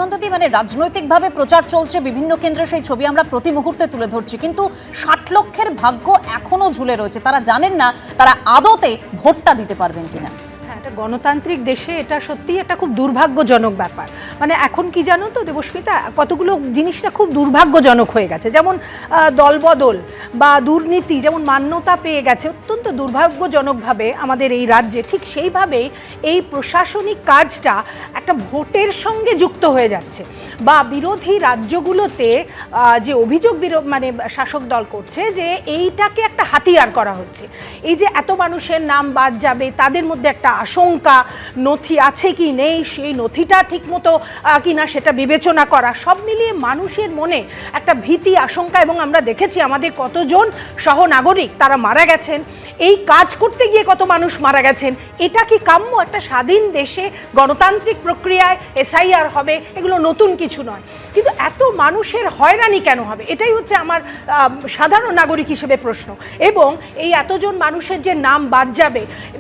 সুনন্দাদি, মানে রাজনৈতিকভাবে প্রচার চলছে বিভিন্ন কেন্দ্রে, সেই ছবি আমরা প্রতি মুহূর্তে তুলে ধরছি, কিন্তু 60 লক্ষের ভাগ্য এখনো ঝুলে রয়েছে। তারা জানেন না তারা আদতে ভোটটা দিতে পারবেন কিনা। একটা গণতান্ত্রিক দেশে এটা সত্যিই একটা খুব দুর্ভাগ্যজনক ব্যাপার। মানে এখন কি জানো তো দেবস্মিতা, কতগুলো জিনিসটা খুব দুর্ভাগ্যজনক হয়ে গেছে, যেমন দলবদল বা দুর্নীতি যেমন মান্যতা পেয়ে গেছে অত্যন্ত দুর্ভাগ্যজনকভাবে আমাদের এই রাজ্যে, ঠিক সেইভাবেই এই প্রশাসনিক কাজটা একটা ভোটের সঙ্গে যুক্ত হয়ে যাচ্ছে। বা বিরোধী রাজ্যগুলোতে যে অভিযোগ মানে শাসক দল করছে যে এইটাকে একটা হাতিয়ার করা হচ্ছে। এই যে এত মানুষের নাম বাদ যাবে, তাদের মধ্যে একটা আশঙ্কা, নথি আছে কি নেই, সেই নথিটা ঠিকমতো কিনা সেটা বিবেচনা করা, সব মিলিয়ে মানুষের মনে একটা ভীতি, আশঙ্কা। এবং আমরা দেখেছি আমাদের কতজন সহনাগরিক তারা মারা গেছেন, এই কাজ করতে গিয়ে কত মানুষ মারা গেছেন। এটা কি কাম্য? একটা স্বাধীন দেশে গণতান্ত্রিক প্রক্রিয়ায় এসআইআর হবে, এগুলো নতুন কিছু নয়, কিন্তু এত মানুষের হয়রানি কেন হবে? এটাই হচ্ছে আমার সাধারণ নাগরিক হিসেবে প্রশ্ন। এবং এই এতজন মানুষের যে নাম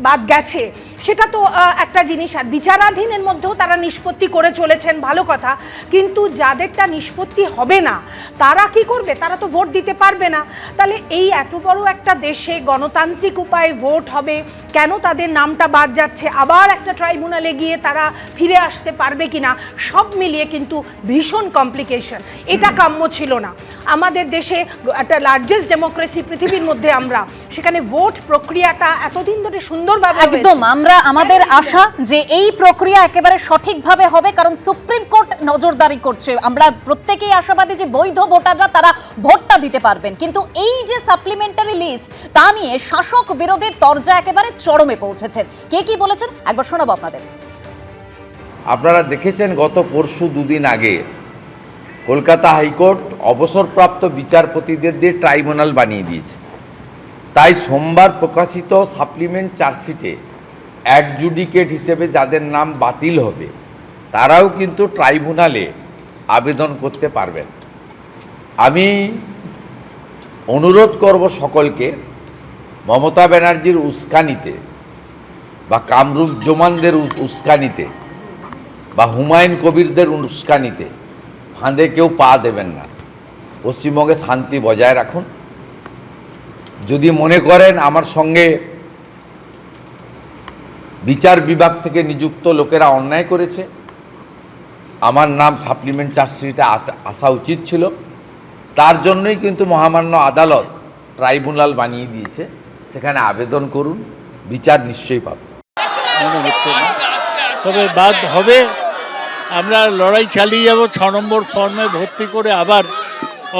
বাদ গেছে সেটা তো একটা জিনিস, আর বিচারাধীনের মধ্যেও তারা নিষ্পত্তি করে চলেছেন, ভালো কথা, কিন্তু যাদেরটা নিষ্পত্তি হবে না তারা কি করবে? তারা তো ভোট দিতে পারবে না। তাহলে এই এত বড় একটা দেশে গণতান্ত্রিক উপায়ে ভোট হবে, কেন তাদের নামটা বাদ যাচ্ছে? আবার একটা ট্রাইব্যুনালে গিয়ে তারা ফিরে আসতে পারবে কিনা? সব মিলিয়ে কিন্তু ভীষণ কমপ্লিকেশন। এটা কাম্য ছিল না আমাদের দেশে। একটা লার্জেস্ট ডেমোক্রেসি পৃথিবীর মধ্যে আমরা, সেখানে ভোট প্রক্রিয়াটা এতদিন ধরে সুন্দরভাবে একদম আমাদের আশা যে এই প্রক্রিয়া একেবারে সঠিকভাবে হবে, কারণ সুপ্রিম কোর্ট নজরদারি করছে। আমরা প্রত্যেকেই আশাবাদী যে বৈধ ভোটাররা তারা ভোটটা দিতে পারবেন, কিন্তু এই যে সাপ্লিমেন্টারি লিস্ট তা নিয়ে শাসক বিরোধী তরজা একেবারে চরমে পৌঁছেছেন। কে কি বলেছেন একবার শোনাবো আপনাদের। আপনারা দেখেছেন গত পরশু দুদিন আগে কলকাতা হাইকোর্ট অবসরপ্রাপ্ত বিচারপতিদের দিয়ে ট্রাইব্যুনাল বানিয়ে দিয়েছে। তাই সোমবার প্রকাশিত সাপ্লিমেন্ট চার্জশিটে অ্যাডজুডিকেট হিসেবে যাদের নাম বাতিল হবে তারাও কিন্তু ট্রাইব্যুনালে আবেদন করতে পারবেন। আমি অনুরোধ করব সকলকে মমতা ব্যানার্জির উস্কানিতে বা কামরুজ্জামানদের উস্কানিতে বা হুমায়ুন কবিরদের উস্কানিতে ফাঁদে কেউ পা দেবেন না। পশ্চিমবঙ্গে শান্তি বজায় রাখুন। যদি মনে করেন আমার সঙ্গে বিচার বিভাগ থেকে নিযুক্ত লোকেরা অন্যায় করেছে, আমার নাম সাপ্লিমেন্ট চার্জশিটে আসা উচিত ছিল, তার জন্যই কিন্তু মহামান্য আদালত ট্রাইব্যুনাল বানিয়ে দিয়েছে। সেখানে আবেদন করুন, বিচার নিশ্চয়ই পাবেন। মনে হচ্ছে না, তবে বাদ হবে। আমরা লড়াই চালিয়ে যাব, 6 নম্বর ফর্মে ভর্তি করে আবার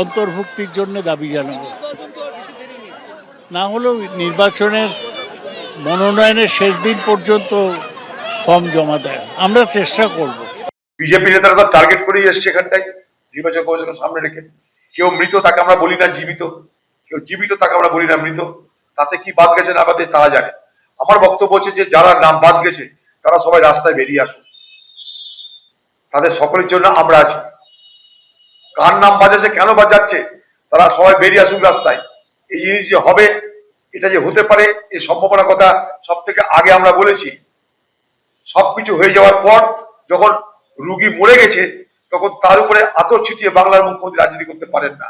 অন্তর্ভুক্তির জন্য দাবি জানাবো। না হলেও নির্বাচনের মনোনয়নের শেষ দিন পর্যন্ত ফর্ম জমা দেয়, আমরা চেষ্টা করব। বিজেপি নেতারা তো টার্গেট করেই এসছে এখানটায় নির্বাচন কমিশনের সামনে রেখে। কেউ মৃত তাকে আমরা বলি না জীবিত, কেউ জীবিত তাকে আমরা বলি না মৃত। তাতে কি বাদ গেছে না বাদ গেছে তারা জানে। আমার বক্তব্য হচ্ছে যে যারা নাম বাদ গেছে তারা সবাই রাস্তায় বেরিয়ে আসুন, তাদের সকলের জন্য আমরা আছি। কার নাম বাজাচ্ছে, কেন বাজাচ্ছে, তারা সবাই বেরিয়ে আসুন রাস্তায়। এই জিনিস যে হবে, এটা যে হতে পারে, এই সম্ভাবনার কথা সব থেকে আগে আমরা বলেছি। সবকিছু হয়ে যাওয়ার পর যখন রুগী মরে গেছে তখন তার উপরে আতর ছিটিয়ে বাংলার মুখ্যমন্ত্রী রাজনীতি করতে পারেন না।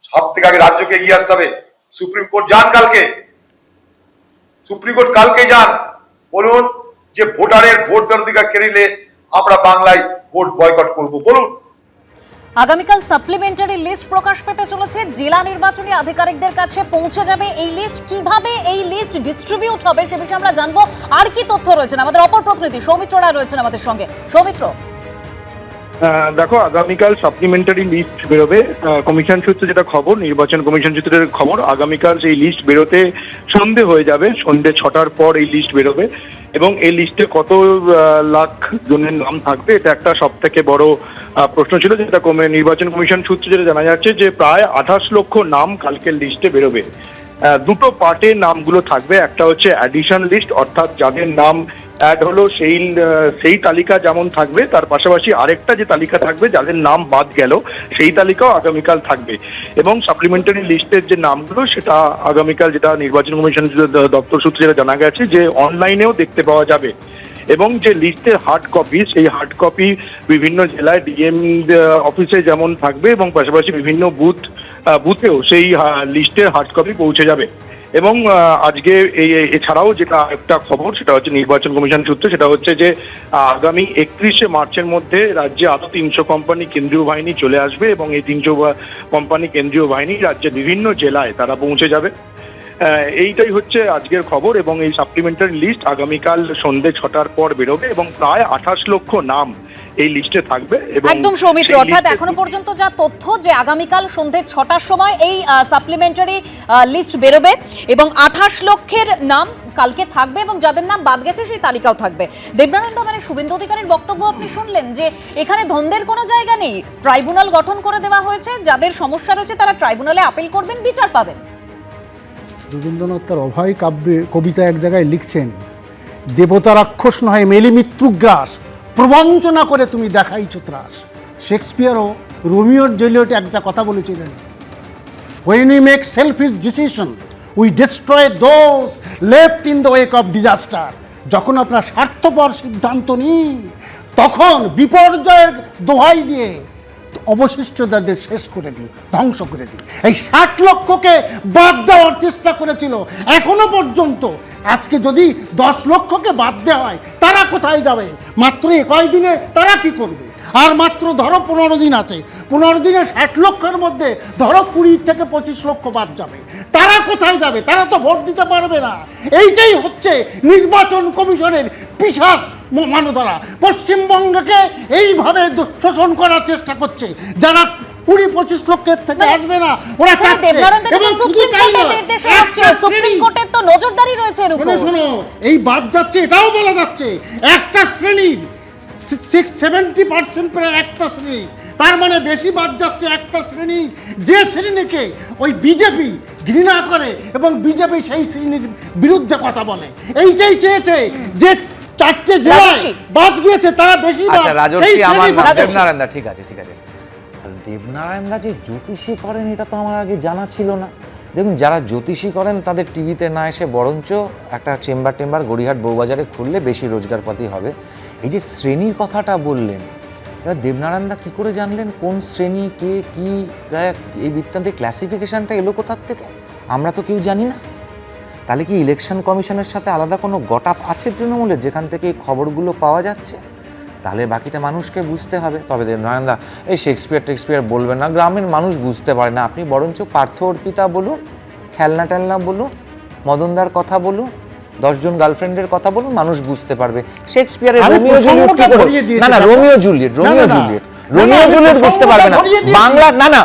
সব থেকে আগে রাজ্যকে এগিয়ে আসতে হবে। সুপ্রিম কোর্ট যান কালকে, সুপ্রিম কোর্ট কালকে যান, বলুন যে ভোটারের ভোট দেওয়ার অধিকার কেড়ে নিলে আমরা বাংলায় ভোট বয়কট করব, বলুন। আগামীকাল সাপ্লিমেন্টারি লিস্ট প্রকাশ পেতে চলেছে, জেলা নির্বাচনী আধিকারিকদের কাছে পৌঁছে যাবে এই লিস্ট। কিভাবে এই লিস্ট ডিস্ট্রিবিউট হবে সে বিষয়ে আমরা জানবো। আর কি তথ্য রয়েছেন আমাদের অপর প্রতিনিধি সৌমিত্র রায় রয়েছেন আমাদের সঙ্গে। সৌমিত্র, দেখো, আগামীকাল সাপ্লিমেন্টারি লিস্ট বেরোবে। কমিশন সূত্রে যেটা খবর, নির্বাচন কমিশন সূত্রের খবর, আগামীকাল সেই লিস্ট বেরোতে সন্ধে হয়ে যাবে। সন্ধে 6টার পর এই লিস্ট বেরোবে এবং এই লিস্টে কত লাখ জনের নাম থাকবে এটা একটা সব থেকে বড় প্রশ্ন ছিল, যেটা নির্বাচন কমিশন সূত্রে যেটা জানা যাচ্ছে যে প্রায় 28 লক্ষ নাম কালকের লিস্টে বেরোবে। দুটো পার্টে নামগুলো থাকবে। একটা হচ্ছে অ্যাডিশন লিস্ট, অর্থাৎ যাদের নাম অ্যাড হলো সেই তালিকা যেমন থাকবে, তার পাশাপাশি আরেকটা যে তালিকা থাকবে যাদের নাম বাদ গেল সেই তালিকাও আগামীকাল থাকবে। এবং সাপ্লিমেন্টারি লিস্টের যে নামগুলো সেটা আগামীকাল, যেটা নির্বাচন কমিশন দপ্তর সূত্রে যেটা জানা গেছে, যে অনলাইনেও দেখতে পাওয়া যাবে। এবং যে লিস্টের হার্ড কপি, সেই হার্ড কপি বিভিন্ন জেলায় ডিএম অফিসে যেমন থাকবে এবং পাশাপাশি বিভিন্ন বুথেও সেই লিস্টের হার্ড কপি পৌঁছে যাবে। এবং আজকে এছাড়াও যেটা একটা খবর, সেটা হচ্ছে নির্বাচন কমিশন সূত্রে, সেটা হচ্ছে যে আগামী 31শে মার্চের মধ্যে রাজ্যে আরো 300 কোম্পানি কেন্দ্রীয় বাহিনী চলে আসবে এবং এই 300 কোম্পানি কেন্দ্রীয় বাহিনী রাজ্যের বিভিন্ন জেলায় তারা পৌঁছে যাবে। এইটাই হচ্ছে আজকের খবর এবং এই সাপ্লিমেন্টারি লিস্ট আগামীকাল সন্ধ্যে 6টার পর বেরোবে এবং প্রায় 28 লক্ষ নাম এই লিস্টে থাকবে। এবং একদম সৌমিত্র, অর্থাৎ এখনো পর্যন্ত যা তথ্য যে আগামীকাল সন্ধ্যে 6টার সময় এই সাপ্লিমেন্টারি লিস্ট বেরোবে এবং 28 লক্ষের নাম কালকে থাকবে এবং যাদের নাম বাদ গেছে সেই তালিকাও থাকবে। দেবনারায়ণ মানে শুভেন্দু অধিকারীর বক্তব্য আপনি শুনলেন যে এখানে দ্বন্দ্বের কোনো জায়গা নেই, ট্রাইব্যুনাল গঠন করে দেওয়া হয়েছে, যাদের সমস্যা রয়েছে তারা ট্রাইব্যুনালে আপিল করবেন, বিচার পাবেন। রবীন্দ্রনাথ তার অভয় কাব্যে কবিতা এক জায়গায় লিখছেন, দেবতা রাক্ষস নয় মেলি মৃত্যুগ্রাস, প্রবঞ্চনা করে তুমি দেখাইছো ত্রাস। শেক্সপিয়ারও রোমিওর জুলিয়েটে একটা কথা বলেছিলেন, when we make selfish decision we destroy those left in the wake of disaster। যখন আপনার স্বার্থপর সিদ্ধান্ত নিই তখন বিপর্যয়ের দোহাই দিয়ে অবশিষ্টদের শেষ করে দিই, ধ্বংস করে দিই। এই 60 লক্ষকে বাদ দেওয়ার চেষ্টা করেছিল এখনো পর্যন্ত। আজকে যদি 10 লক্ষকে বাদ দেওয়া হয় তারা কোথায় যাবে? মাত্র কয়দিনে তারা কি করবে? আর মাত্র ধরো 15 দিন আছে, 15 দিনে 60 লক্ষের মধ্যে ধরো 20 থেকে 25 লক্ষ বাদ যাবে। তারা কোথায় যাবে? তারা তো ভোট দিতে পারবে না। এইটাই হচ্ছে নির্বাচন কমিশনের পিশাচ মানধারা। পশ্চিমবঙ্গকে এইভাবে শোষণ করার চেষ্টা করছে। যারা 20-25 লক্ষের থেকে আসবে না ওরা সুপ্রিম কোর্টের তো নজরদারি রয়েছে এর উপর। শোনো, এই বাদ যাচ্ছে এটাও বলা যাচ্ছে একটা শ্রেণীর 70% প্রায় একটা শ্রেণী, তার মানে বেশি বাদ যাচ্ছে একটা শ্রেণী, যে শ্রেণীকে ওই বিজেপি ঘৃণা করে এবং বিজেপি সেই শ্রেণীর বিরুদ্ধে কথা বলে। এইটাই চেয়েছে যে 4টে জেলায় বাদ গিয়েছে তারা বেশি বাদ। দেবনারায়ণ দা ঠিক আছে। দেবনারায়ণ দা যে জ্যোতিষী করেন এটা তো আমার আগে জানা ছিল না। দেখুন, যারা জ্যোতিষী করেন তাদের টিভিতে না এসে বরঞ্চ একটা চেম্বার গড়িহাট বউবাজারে খুললে বেশি রোজগারপাতি হবে। এই যে শ্রেণীর কথাটা বললেন, এবার দেবনারায়ণ দা কী করে জানলেন কোন শ্রেণী কে কী, এই বৃত্তান্তে ক্লাসিফিকেশানটা এলো কোথার থেকে? আমরা তো কেউ জানি না। তাহলে কি ইলেকশন কমিশনের সাথে আলাদা কোনো গট-আপ আছে তৃণমূলের যেখান থেকে এই খবরগুলো পাওয়া যাচ্ছে? তাহলে বাকিটা মানুষকে বুঝতে হবে। তবে দেবনারায়ণ দা এই শেক্সপিয়ার বলবেন না, গ্রামের মানুষ বুঝতে পারে না। আপনি বরঞ্চ পার্থ অর্পিতা বলুন, খেলনা টেলনা বলুন, মদনদার কথা বলুন, 10 জন গার্লফ্রেন্ডের কথা বলুন, মানুষ বুঝতে পারবে। শেক্সপিয়ারের রোমিও জুলিয়েট রোমিও জুলিয়েট বুঝতে পারবে না। বাংলা না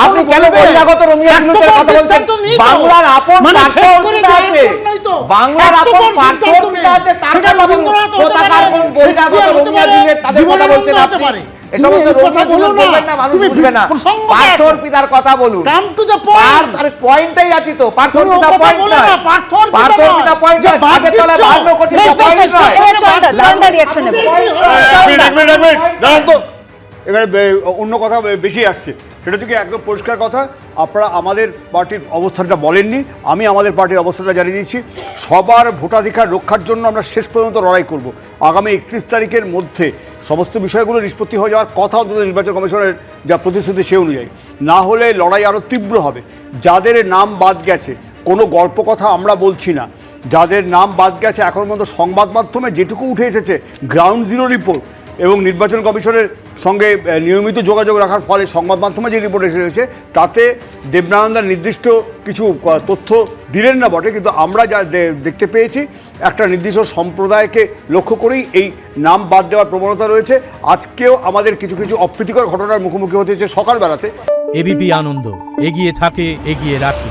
আপনি কেন বহিরাগত রোমিও জুলিয়েটের কথা বলছেন? বাংলার আপন পার্থ অর্পিতা আছে, বাংলার আপন পার্থ অর্পিতা আছে, তার কথা বলুন। কোথাকার কোন বহিরাগত রোমিও জুলিয়েট তাদের কথা বলছেন আপনি? এই সমস্ত রোমিও জুলিয়েট বলবেন না, মানুষ বুঝবে না। পার্থ অর্পিতার কথা বলুন। আর পয়েন্টটাই আছে তো, পার্থ অর্পিতা পয়েন্ট নয়, পার্থ অর্পিতা পয়েন্ট নয়, আগে তলে 52 কোটি পয়েন্ট নয়। এবারে অন্য কথা বেশি আসছে, সেটা হচ্ছে কি একদম পরিষ্কার কথা, আপনারা আমাদের পার্টির অবস্থানটা বলেননি, আমি আমাদের পার্টির অবস্থানটা জানিয়ে দিচ্ছি। সবার ভোটাধিকার রক্ষার জন্য আমরা শেষ পর্যন্ত লড়াই করব। আগামী 31 তারিখের মধ্যে সমস্ত বিষয়গুলো নিষ্পত্তি হয়ে যাওয়ার কথা অন্তত নির্বাচন কমিশনের যা প্রতিশ্রুতি সে অনুযায়ী, না হলে লড়াই আরও তীব্র হবে। যাদের নাম বাদ গেছে কোনো গল্প কথা আমরা বলছি না, যাদের নাম বাদ গেছে এখন পর্যন্ত সংবাদ মাধ্যমে যেটুকু উঠে এসেছে গ্রাউন্ড জিরো রিপোর্ট এবং নির্বাচন কমিশনের সঙ্গে নিয়মিত যোগাযোগ রাখার ফলে সংবাদ মাধ্যমে যে রিপোর্ট এসে রয়েছে তাতে দেবনারায়ণ দা নির্দিষ্ট কিছু তথ্য দিলেন না বটে, কিন্তু আমরা যা দেখতে পেয়েছি একটা নির্দিষ্ট সম্প্রদায়কে লক্ষ্য করেই এই নাম বাদ দেওয়ার প্রবণতা রয়েছে। আজকেও আমাদের কিছু অপ্রীতিকর ঘটনার মুখোমুখি হতে হচ্ছে সকালবেলাতে। এবিপি আনন্দ, এগিয়ে থাকে, এগিয়ে রাখে।